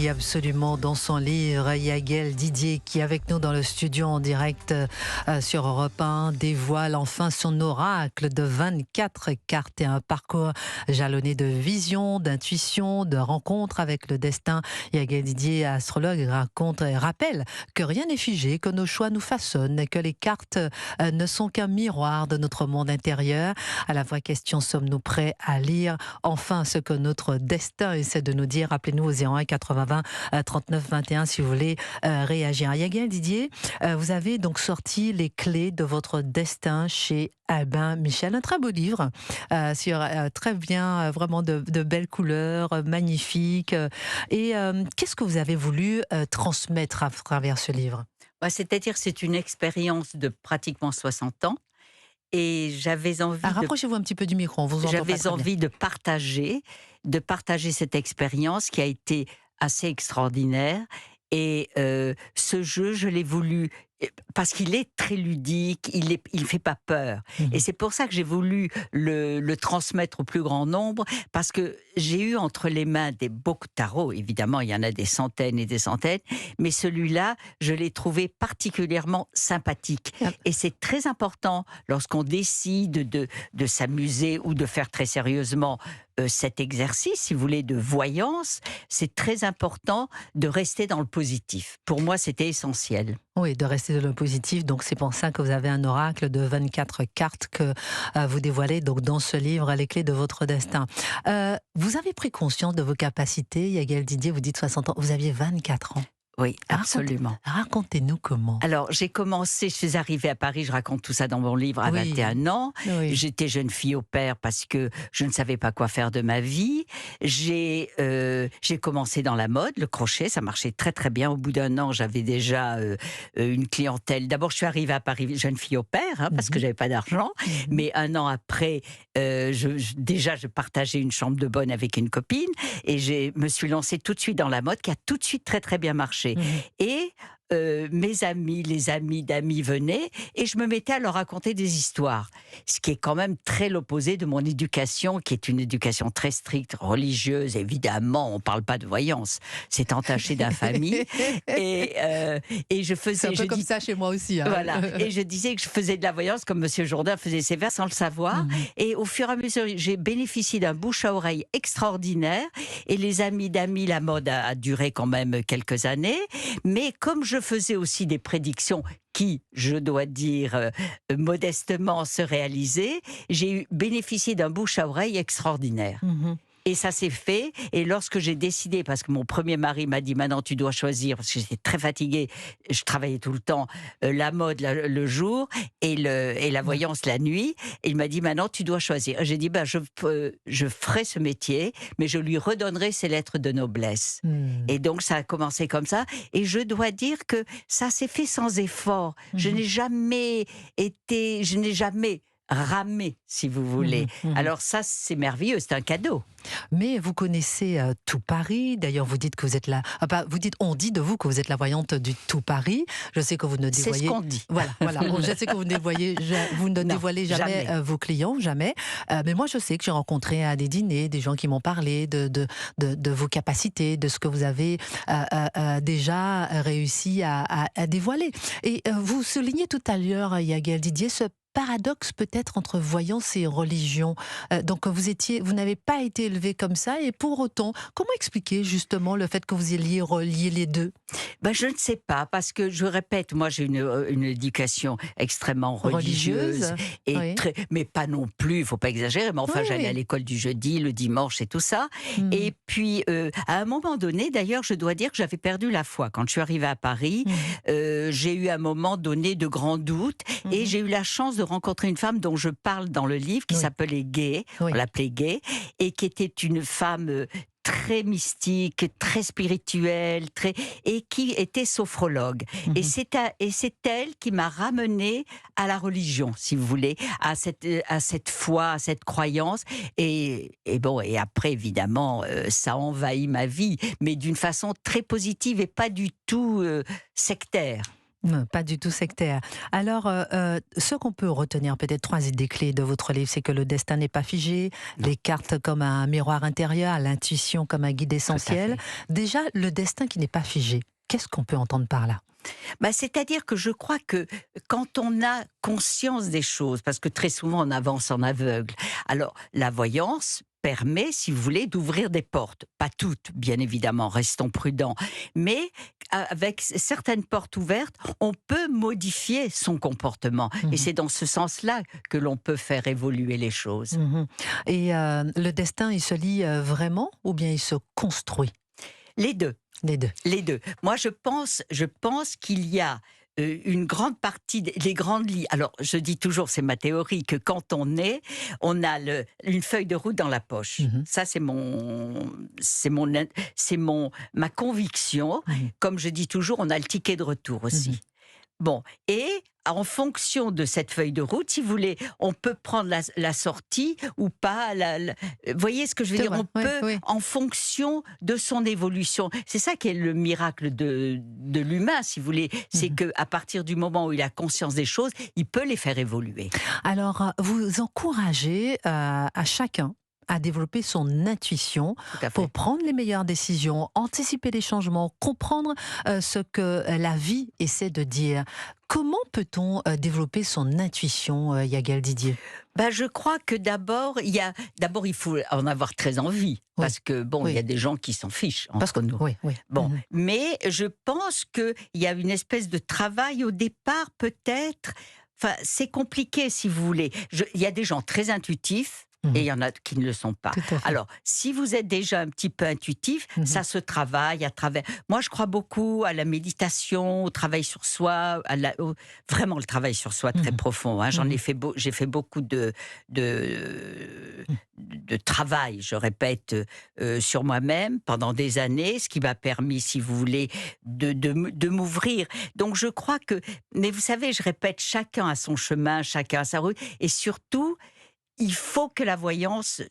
Oui, absolument. Dans son livre, Yaguel Didier, qui est avec nous dans le studio en direct sur Europe 1, dévoile enfin son oracle de 24 cartes et un parcours jalonné de visions, d'intuitions, de rencontres avec le destin. Yaguel Didier, astrologue, raconte et rappelle que rien n'est figé, que nos choix nous façonnent et que les cartes ne sont qu'un miroir de notre monde intérieur. À la vraie question, sommes-nous prêts à lire enfin ce que notre destin essaie de nous dire? Appelez-nous au 01 80 20 39 21 si vous voulez réagir. Yaguel Didier, vous avez donc sorti les clés de votre destin chez Albin Michel, un très beau livre sur très bien, vraiment de belles couleurs, magnifiques. Et qu'est-ce que vous avez voulu transmettre à travers ce livre? C'est-à-dire, c'est une expérience de pratiquement 60 ans et Rapprochez-vous un petit peu du micro, on vous entend pas j'avais très bien. envie de partager cette expérience qui a été assez extraordinaire. Et ce jeu, je l'ai voulu parce qu'il est très ludique, il fait pas peur. Et Mhm. c'est pour ça que j'ai voulu le transmettre au plus grand nombre, parce que j'ai eu entre les mains des beaux tarots, évidemment, il y en a des centaines et des centaines, mais celui-là, je l'ai trouvé particulièrement sympathique. Ah, Et c'est très important, lorsqu'on décide de s'amuser ou de faire très sérieusement cet exercice, si vous voulez, de voyance, c'est très important de rester dans le positif. Pour moi, c'était essentiel. Oui, de rester dans le positif. Donc, c'est pour ça que vous avez un oracle de 24 cartes que vous dévoilez donc dans ce livre, Les clés de votre destin. Vous avez pris conscience de vos capacités, Yaguel Didier, vous dites 60 ans, vous aviez 24 ans. Oui, absolument. Racontez-nous comment. Alors, je suis arrivée à Paris, je raconte tout ça dans mon livre, à Oui, 21 ans. oui. J'étais jeune fille au père parce que je ne savais pas quoi faire de ma vie. J'ai commencé dans la mode, le crochet, ça marchait très très bien. Au bout d'un an, j'avais déjà une clientèle. D'abord, je suis arrivée à Paris, jeune fille au père, parce que j'avais pas d'argent. Mhm. Mais un an après, déjà, je partageais une chambre de bonne avec une copine et me suis lancée tout de suite dans la mode, qui a tout de suite très très bien marché. Mhm. Et mes amis, les amis d'amis venaient et je me mettais à leur raconter des histoires. Ce qui est quand même très l'opposé de mon éducation, qui est une éducation très stricte, religieuse. Évidemment, on ne parle pas de voyance. C'est entaché d'infamie. Et, et je faisais... C'est un peu je comme dis- ça chez moi aussi. Hein. Voilà. Et je disais que je faisais de la voyance comme Monsieur Jourdain faisait ses vers sans le savoir. Mhm. Et au fur et à mesure, j'ai bénéficié d'un bouche à oreille extraordinaire. Et les amis d'amis, la mode a duré quand même quelques années. Mais comme je faisais aussi des prédictions qui, je dois dire modestement, se réalisaient, j'ai bénéficié d'un bouche à oreille extraordinaire. Mhm. Et ça s'est fait. Et lorsque j'ai décidé, parce que mon premier mari m'a dit maintenant tu dois choisir, parce que j'étais très fatiguée, je travaillais tout le temps, la mode le jour et la voyance la nuit. Et il m'a dit maintenant tu dois choisir. J'ai dit je ferai ce métier, mais je lui redonnerai ses lettres de noblesse. Mhm. Et donc ça a commencé comme ça. Et je dois dire que ça s'est fait sans effort. Je Mhm. n'ai jamais ramé, si vous voulez. Mhm. Mhm. Alors ça, c'est merveilleux, c'est un cadeau. Mais vous connaissez tout Paris. D'ailleurs, vous dites que vous êtes on dit de vous que vous êtes la voyante du tout Paris. Je sais que vous ne C'est ce dévoyez. qu'on dit. Voilà. Je sais que vous vous ne Non, dévoilez jamais, jamais. vos clients, jamais. Mais moi, je sais que j'ai rencontré à des dîners des gens qui m'ont parlé de vos capacités, de ce que vous avez déjà réussi à dévoiler. Et vous soulignez tout à l'heure, Yaguel Didier, ce paradoxe peut-être entre voyance et religion. Donc vous n'avez pas été élevé comme ça, et pour autant, comment expliquer justement le fait que vous ayez relié les deux? Je ne sais pas, parce que je répète, moi j'ai une éducation extrêmement religieuse, Religieuse? et Oui. mais pas non plus, il faut pas exagérer, mais enfin Oui, j'allais à oui. l'école du jeudi, le dimanche et tout ça. Mhm. Et puis à un moment donné, d'ailleurs, je dois dire que j'avais perdu la foi. Quand je suis arrivée à Paris, Mhm. j'ai eu à un moment donné de grands doutes, et Mhm. j'ai eu la chance de rencontrer une femme dont je parle dans le livre, qui Oui. s'appelait Gay, Oui. on l'appelait Gay, et qui était une femme très mystique, très spirituelle, et qui était sophrologue. Et Mhm. c'est elle qui m'a ramenée à la religion, si vous voulez, à cette foi, à cette croyance. Et après, évidemment, ça envahit ma vie, mais d'une façon très positive et pas du tout sectaire. Pas du tout sectaire. Alors, ce qu'on peut retenir, peut-être 3 idées clés de votre livre, c'est que le destin n'est pas figé, Non. les cartes comme un miroir intérieur, l'intuition comme un guide Tout à essentiel. fait. Déjà, le destin qui n'est pas figé, qu'est-ce qu'on peut entendre par là? Bah, c'est-à-dire que je crois que quand on a conscience des choses, parce que très souvent on avance en aveugle, alors la voyance permet, si vous voulez, d'ouvrir des portes. Pas toutes, bien évidemment, restons prudents. Mais avec certaines portes ouvertes, on peut modifier son comportement. Et Mhm. c'est dans ce sens-là que l'on peut faire évoluer les choses. Mhm. Et le destin, il se lit vraiment ou bien il se construit? Les deux. Les deux. Les 2. Moi, je pense qu'il y a, une grande partie des grandes lignes. Alors, je dis toujours, c'est ma théorie, que quand on est, on a une feuille de route dans la poche. Mhm. Ça, c'est ma conviction. Mhm. Comme je dis toujours, on a le ticket de retour Mhm. aussi. Bon, et en fonction de cette feuille de route, si vous voulez, on peut prendre la sortie ou pas. Vous voyez ce que je veux C'est dire? vrai, On oui, peut, oui. en fonction de son évolution. C'est ça qui est le miracle de l'humain, si vous voulez. C'est Mhm. qu'à partir du moment où il a conscience des choses, il peut les faire évoluer. Alors, vous encouragez à chacun à développer son intuition Tout à pour fait. prendre les meilleures décisions, anticiper les changements, comprendre ce que la vie essaie de dire. Comment peut-on développer son intuition, Yael Didier? Ben, je crois que d'abord, il faut en avoir très envie. Oui, Parce que, bon, il y oui. a des gens qui s'en fichent Parce que, entre nous. oui, oui. Bon, Mhm. mais je pense qu'il y a une espèce de travail au départ, peut-être. Enfin, c'est compliqué, si vous voulez. Il y a des gens très intuitifs. Et il Mhm. y en a qui ne le sont pas. Tout à fait. Alors, si vous êtes déjà un petit peu intuitif, Mhm. ça se travaille à travers. Moi, je crois beaucoup à la méditation, au travail sur soi, vraiment le travail sur soi très Mhm. profond. Hein. Mhm. J'ai fait beaucoup de travail, je répète, sur moi-même pendant des années, ce qui m'a permis, si vous voulez, de m'ouvrir. Donc, je crois que. Mais vous savez, je répète, chacun a son chemin, chacun a sa route, et surtout il faut que la voyance,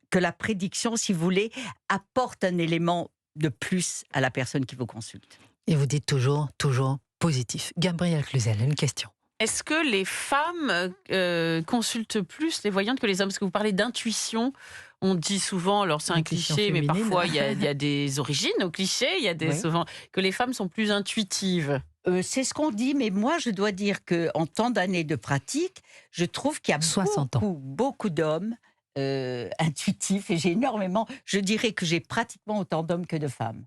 que la prédiction, si vous voulez, apporte un élément de plus à la personne qui vous consulte. Et vous dites toujours, toujours positif. Gabriel Cluzel, une question. Est-ce que les femmes consultent plus les voyantes que les hommes? Parce que vous parlez d'intuition. On dit souvent, alors c'est un Intuition cliché, mais féminine. parfois il y a des origines au cliché. Il y a Oui. souvent que les femmes sont plus intuitives. C'est ce qu'on dit, mais moi, je dois dire qu'en tant d'années de pratique, je trouve qu'il y a 60 ans. beaucoup d'hommes intuitifs, et j'ai énormément. Je dirais que j'ai pratiquement autant d'hommes que de femmes.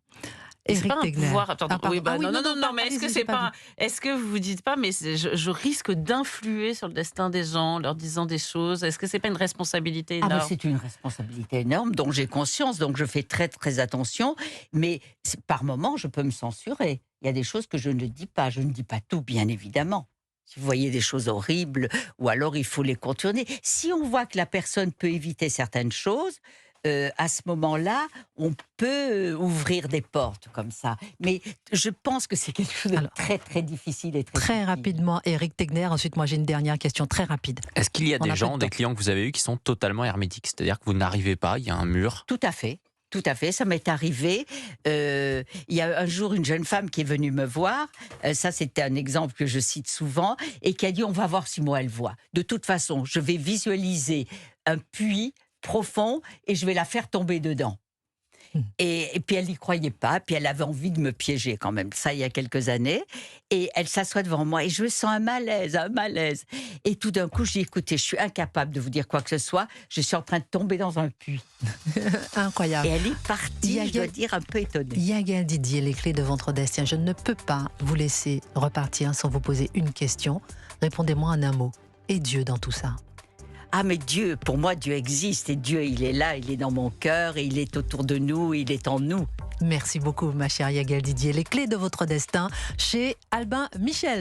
C'est Éric pas un Tegner. pouvoir. Attends, Ah, pardon. oui, bah, Ah oui, non, mais est-ce que allez-y, c'est j'ai pas, vu. est-ce que vous vous dites pas, mais je risque d'influer sur le destin des gens, en leur disant des choses? Est-ce que c'est pas une responsabilité Ah ben énorme? c'est une responsabilité énorme dont j'ai conscience, donc je fais très très attention, mais par moments je peux me censurer. Il y a des choses que je ne dis pas, je ne dis pas tout bien évidemment. Si vous voyez des choses horribles, ou alors il faut les contourner. Si on voit que la personne peut éviter certaines choses, à ce moment-là, on peut ouvrir des portes comme ça. Mais je pense que c'est quelque chose de Alors, très très difficile et très Très subtil. rapidement, Éric Tegner. Ensuite, moi, j'ai une dernière question très rapide. Est-ce qu'il y a On a des peu de gens, des temps. clients que vous avez eus qui sont totalement hermétiques? C'est-à-dire que vous n'arrivez pas, il y a un mur. Tout à fait. Tout à fait, ça m'est arrivé. Il y a un jour une jeune femme qui est venue me voir, ça c'était un exemple que je cite souvent, et qui a dit on va voir si moi elle voit. De toute façon, je vais visualiser un puits profond et je vais la faire tomber dedans. Et puis elle n'y croyait pas, puis elle avait envie de me piéger quand même, ça il y a quelques années, et elle s'assoit devant moi et je sens un malaise, un malaise. Et tout d'un coup je dis écoutez, je suis incapable de vous dire quoi que ce soit, je suis en train de tomber dans un puits. Incroyable. Et elle est partie, je dois dire, un peu étonnée. Yael Didier, les clés de votre destin. Je ne peux pas vous laisser repartir sans vous poser une question. Répondez-moi en un mot. Et Dieu dans tout ça? Ah mais Dieu, pour moi Dieu existe, et Dieu il est là, il est dans mon cœur, et il est autour de nous, il est en nous. Merci beaucoup, ma chère Yael Didier. Les clés de votre destin chez Albin Michel.